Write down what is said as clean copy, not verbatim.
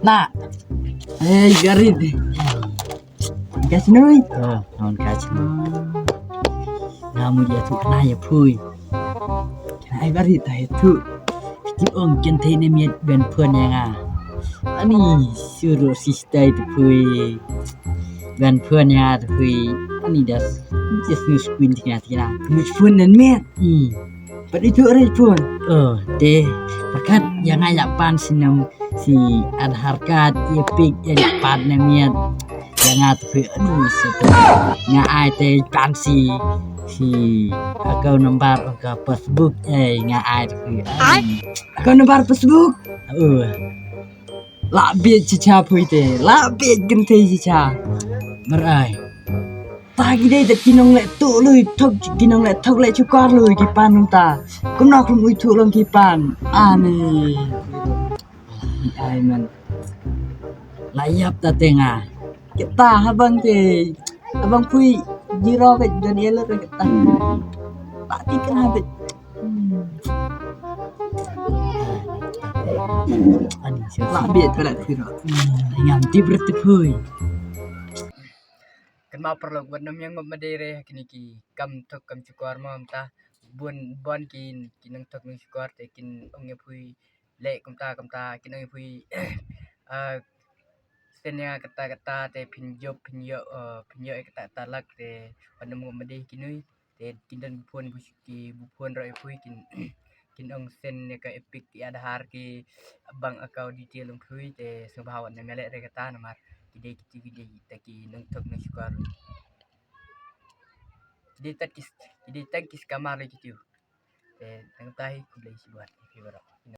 Nak, garid. Gas noi. Non kasih. Namu dia tu kena ya pui. Ai garid ta itu. Ti ong ken te ne miet ben pun yang Ani suruh sistai tu pui. Ben pun yang tu pui. Ani das just news queen tina tina. Mus pun dan met. Pat itu orang pun. Deh. Berkat yang ayak pan sinam si ad harkat epik yang pan ne miet. Yang tu aduh setu. Nga ai te pan si akau nomor ke Facebook nga ai tu. Kau nampak Facebook? Uh, Lak biet cica pui te. Lak biet gente cica. berai. Tagi deh tak kinong lek tu lui tok kinong lek tok lek cukar lui kipan ta. Kum nak lum itu long kipan. Ani. Ai man. Layap ta tengah. Kita abang te. Abang pui jiro bet dan yelo kita. Pak tikan habit. Ani Lak biet pada piro. ngam ti bertepui. Kan mau perlu buat nom yang madere kini ki kam tok kam cukar mau ta bon kin nang tok nang cukar te kin ong pui le kam ta kin ong pui senya kata te pinjo kata talak te panom made kinui te kindan bupon roi pui kin ong sen ne ka epic ti ada har ki bang akau detail ong pui te subhawan ne mele re kata namar kide kiti taki nang tok nang cukar jadi takis kamar lagi tu. Tang tahi kulai si buat.